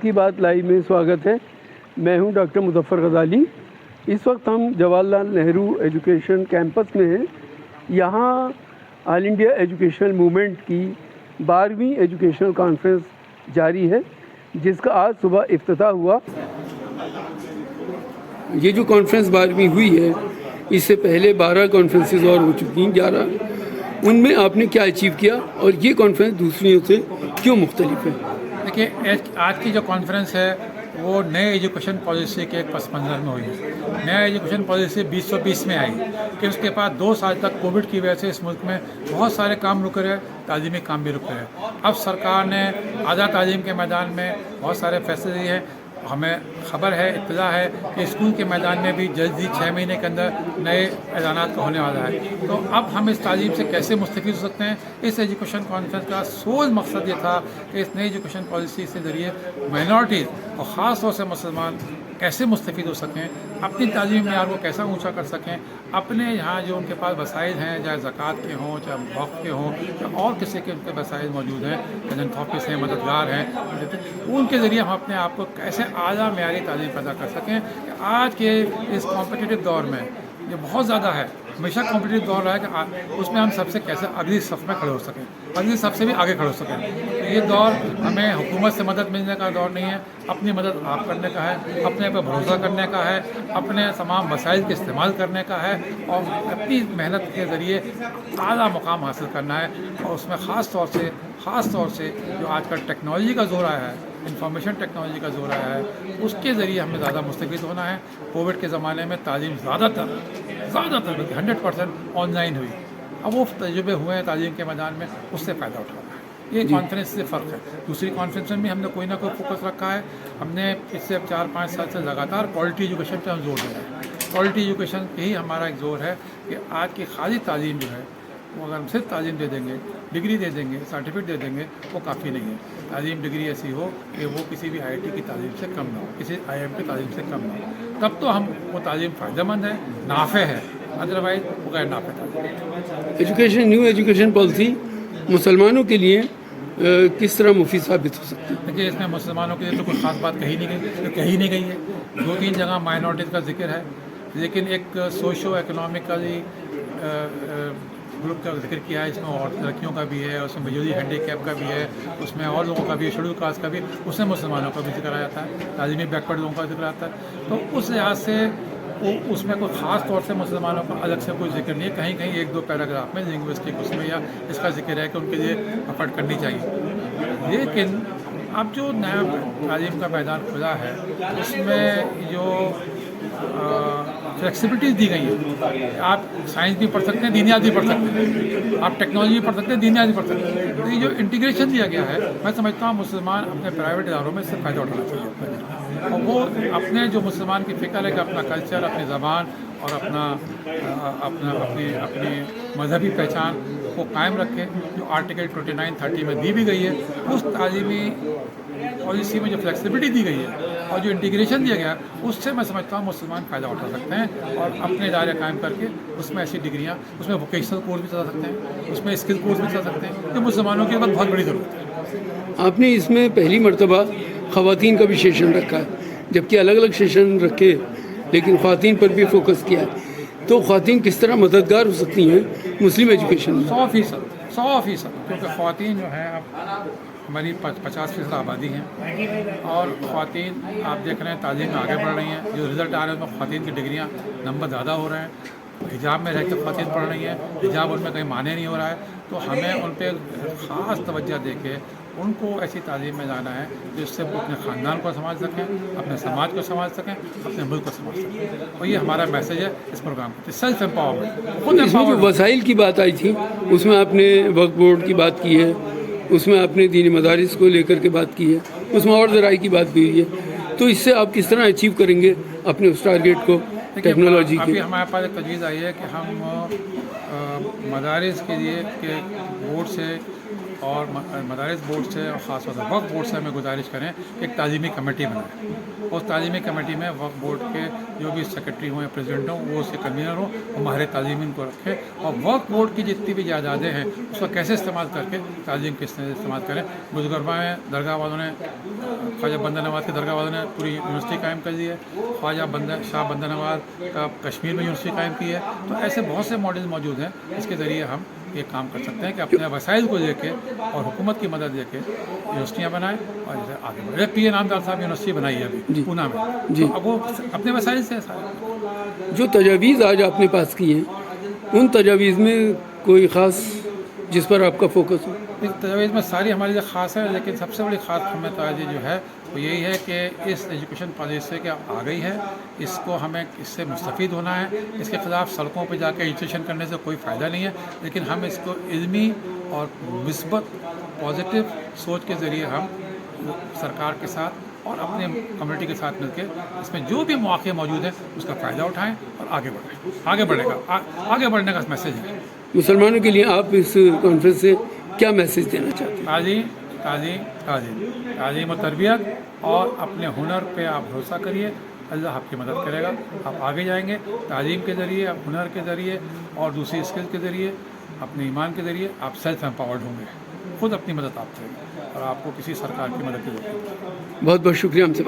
کی بات لائیو میں سواگت ہے. میں ہوں ڈاکٹر مظفر غزالی. اس وقت ہم جواہر لال نہرو ایجوکیشن کیمپس میں ہیں. یہاں آل انڈیا ایجوکیشنل موومنٹ کی 12ویں ایجوکیشنل کانفرنس جاری ہے، جس کا آج صبح افتتاح ہوا. یہ جو کانفرنس 12ویں ہوئی ہے، اس سے پہلے 12 کانفرنسز اور ہو چکی ہیں، 11. ان میں آپ نے کیا اچیو کیا اور یہ کانفرنس دوسریوں سے کیوں مختلف ہے؟ دیکھیے، آج کی جو کانفرنس ہے وہ نئے ایجوکیشن پالیسی کے پس منظر میں ہوئی ہے. نیا ایجوکیشن پالیسی 2020 میں آئی کہ اس کے بعد 2 سال تک کووڈ کی وجہ سے اس ملک میں بہت سارے کام رکے رہے، تعلیمی کام بھی رکے رہے. اب سرکار نے اعلیٰ تعلیم کے میدان میں بہت سارے فیصلے لیے ہیں. ہمیں خبر ہے، اطلاع ہے کہ اسکول کے میدان میں بھی جلدی 6 مہینے کے اندر نئے اعلانات کا ہونے والا ہے. تو اب ہم اس تعلیم سے کیسے مستفید ہو سکتے ہیں؟ اس ایجوکیشن کانفرنس کا سول مقصد یہ تھا کہ اس نئی ایجوکیشن پالیسی کے ذریعے مائنورٹیز اور خاص طور سے مسلمان کیسے مستفید ہو سکیں، اپنی تعلیمی معیار کو کیسا اونچا کر سکیں، اپنے یہاں جو ان کے پاس وسائل ہیں، چاہے زکوٰۃ کے ہوں، چاہے وقف کے ہوں، یا اور کسی کے ان کے وسائل موجود ہیں، فلانتھراپسٹ ہیں، مددگار ہیں، ان کے ذریعے ہم اپنے آپ کو کیسے اعلیٰ معیاری تعلیم پیدا کر سکیں کہ آج کے اس کمپٹیٹیو دور میں یہ بہت زیادہ ہے، ہمیشہ کمپٹیٹیو دور رہا ہے کہ اس میں ہم سب سے کیسے اگلی صف میں کھڑے ہو سکیں، اگلی صف سے بھی آگے کھڑے ہو سکیں. یہ دور ہمیں حکومت سے مدد ملنے کا دور نہیں ہے، اپنی مدد آپ کرنے کا ہے، اپنے پہ بھروسہ کرنے کا ہے، اپنے تمام وسائل کے استعمال کرنے کا ہے اور اپنی محنت کے ذریعے اعلیٰ مقام حاصل کرنا ہے. اور اس میں خاص طور سے جو آج کل ٹیکنالوجی کا زور آیا ہے، انفارمیشن ٹیکنالوجی کا زور آیا ہے، اس کے ذریعے ہمیں زیادہ مستفید ہونا ہے. کووڈ کے زمانے میں تعلیم زیادہ تر 100% آن لائن ہوئی. اب وہ تجربے ہوئے ہیں تعلیم کے میدان میں، اس سے فائدہ اٹھانا ہے. یہ کانفرنس سے فرق ہے. دوسری کانفرنس میں بھی ہم نے کوئی نہ کوئی فوکس رکھا ہے. ہم نے پچھلے 4-5 سال سے لگاتار کوالٹی ایجوکیشن پہ ہم زور دے رہے ہیں. کوالٹی ایجوکیشن پہ ہی ہمارا ایک زور ہے کہ آج کی خالی تعلیم جو ہے وہ اگر ہم صرف تعلیم دے دیں گے، ڈگری دے دیں گے، سرٹیفکیٹ دے دیں گے، وہ کافی نہیں ہے. تعلیم ڈگری ایسی ہو کہ وہ کسی بھی IIT کی تعلیم سے کم نہ ہو، کسی IIM کی تعلیم سے کم نہ ہو. تب تو ہم وہ تعلیم فائدہ مند ہے، نافع ہے، ادروائز وہ غیر نافع تعلیم. نیو ایجوکیشن پالیسی مسلمانوں کے لیے کس طرح مفید ثابت ہو سکتی ہے؟ دیکھیے، اس میں مسلمانوں کے لیے تو کوئی خاص بات کہی نہیں گئی ہے. 2-3 جگہ مائنورٹیز کا ذکر ہے، لیکن ایک سوشو اکنامکلی گروپ کا ذکر کیا ہے. اس میں اور لڑکیوں کا بھی ہے، اس میں ویژولی ہینڈی کیپ کا بھی ہے، اس میں اور لوگوں کا بھی ہے، شیڈول کاسٹ کا بھی، اس میں مسلمانوں کا بھی ذکر آ جاتا ہے، تعلیمی بیک ورڈ لوگوں کا ذکر آتا ہے. تو اس لحاظ سے اس میں کوئی خاص طور سے مسلمانوں کا الگ سے کوئی ذکر نہیں ہے. کہیں 1-2 پیراگراف میں لنگوسٹک اس میں یا اس کا ذکر ہے کہ ان کے لیے ایفرٹ کرنی چاہیے. لیکن اب جو نیا تعلیم کا میدان کھلا ہے، اس میں جو فلیکسیبلٹیز دی گئی ہیں، آپ سائنس بھی پڑھ سکتے ہیں، دینیات بھی پڑھ سکتے ہیں، آپ ٹیکنالوجی بھی پڑھ سکتے ہیں، دینیات بھی پڑھ سکتے ہیں. تو یہ جو انٹیگریشن دیا گیا ہے، میں سمجھتا ہوں مسلمان اپنے پرائیویٹ اداروں میں اس سے فائدہ اٹھانا چاہیے. اور وہ اپنے جو مسلمان کی فکر ہے کہ اپنا کلچر، اپنی زبان اور اپنی مذہبی پہچان کو قائم رکھے، جو آرٹیکل 29-30 میں دی بھی گئی ہے. اس تعلیمی پالیسی میں جو فلیکسیبلٹی دی گئی ہے اور جو انٹیگریشن دیا گیا ہے، اس سے میں سمجھتا ہوں مسلمان فائدہ اٹھا سکتے ہیں اور اپنے ادارے قائم کر کے اس میں ایسی ڈگریاں، اس میں ووکیشنل کورس بھی چلا سکتے ہیں، اس میں اسکل کورس بھی چلا سکتے ہیں. یہ مسلمانوں کی بہت بڑی ضرورت ہے. آپ نے اس میں پہلی مرتبہ خواتین کا بھی سیشن رکھا ہے، جبکہ الگ الگ سیشن رکھے لیکن خواتین پر بھی فوکس کیا ہے. تو خواتین کس طرح مددگار ہو سکتی ہیں مسلم ایجوکیشن میں؟ 100%، کیونکہ خواتین جو ہیں اب ہماری 50% آبادی ہیں، اور خواتین آپ دیکھ رہے ہیں تعلیم میں آگے بڑھ رہی ہیں. جو رزلٹ آ رہے ہیں اس میں خواتین کی ڈگریاں نمبر زیادہ ہو رہے ہیں. حجاب میں رہ کے خواتین پڑھ رہی ہیں، حجاب ان میں کہیں مانے نہیں ہو رہا ہے. تو ہمیں ان پہ خاص توجہ دے کے ان کو ایسی تعلیم میں لانا ہے جس سے وہ اپنے خاندان کو سنبھال سکیں، اپنے سماج کو سنبھال سکیں، اپنے ملک کو سنبھال سکیں. اور یہ ہمارا میسیج ہے اس پروگرام کا، سیلف امپاورمنٹ. خود اس میں جو وسائل کی بات آئی تھی، اس میں آپ نے وقف بورڈ کی بات کی ہے، اس میں آپ نے دینی مدارس کو لے کر کے بات کی ہے، اس میں اور ذرائع کی بات بھی ہوئی ہے. تو اس سے آپ کس طرح اچیو کریں گے اپنے اس ٹارگیٹ کو ٹیکنالوجی کے؟ ابھی ہمارے پاس ایک تجویز آئی ہے کہ ہم مدارس کے لیے کہ بورڈ سے اور مدارس بورڈ سے اور خاص طور سے وقف بورڈ سے ہمیں گزارش کریں کہ ایک تعلیمی کمیٹی بنائیں. اس تعلیمی کمیٹی میں وقف بورڈ کے جو بھی سیکرٹری ہوں یا پریزیڈنٹ ہوں وہ اس کے کنوینر ہوں, وہ ماہر تعلیم کو رکھیں, اور وقف بورڈ کی جتنی بھی جائیدادیں ہیں اس کا کیسے استعمال کر کے تعلیم کس طرح استعمال کریں. بزرگربا میں درگاہ والوں نے, خواجہ بندہ نواز کے درگاہ والوں نے پوری یونیورسٹی قائم کر دی ہے, خواجہ شاہ بندہ نواز کا کشمیر میں یونیورسٹی قائم کی ہے. تو ایسے بہت سے ماڈل موجود ہیں جس کے ذریعے ہم یہ کام کر سکتے ہیں کہ اپنے وسائل کو لے کے اور حکومت کی مدد لے کے یونیورسٹیاں بنائیں اور جیسے آگے بڑھے. پی اے نامدار صاحب یونیورسٹی بنائی ہے ابھی پونا میں, تو اب وہ اپنے وسائل سے سارے. جو تجاویز آج آپ نے پاس کی ہیں ان تجاویز میں کوئی خاص جس پر آپ کا فوکس ہو؟ اس تجاویز میں ساری ہماری لیے خاص ہے, لیکن سب سے بڑی خاص ہمیں توجہ جو ہے وہ یہی ہے کہ اس ایجوکیشن پالیسی کہ آ گئی ہے, اس کو ہمیں اس سے مستفید ہونا ہے. اس کے خلاف سڑکوں پہ جا کے ایجوکیشن کرنے سے کوئی فائدہ نہیں ہے, لیکن ہم اس کو علمی اور مثبت پازیٹیو سوچ کے ذریعے ہم سرکار کے ساتھ اور اپنے کمیونٹی کے ساتھ مل کے اس میں جو بھی مواقع موجود ہیں اس کا فائدہ اٹھائیں اور آگے بڑھیں. آگے بڑھنے کا میسیج ہے مسلمانوں کے لیے. آپ اس کانفرنس سے کیا میسیج دینا چاہتے ہیں؟ تعلیم و تربیت, اور اپنے ہنر پہ آپ بھروسہ کریے, اللہ آپ کی مدد کرے گا. آپ آگے جائیں گے تعلیم کے ذریعے, ہنر کے ذریعے اور دوسری اسکل کے ذریعے, اپنے ایمان کے ذریعے آپ سیلف امپاورڈ ہوں گے. خود اپنی مدد آپ کریں گے اور آپ کو کسی سرکار کی مدد کی ضرورت نہیں. بہت بہت شکریہ ہم سے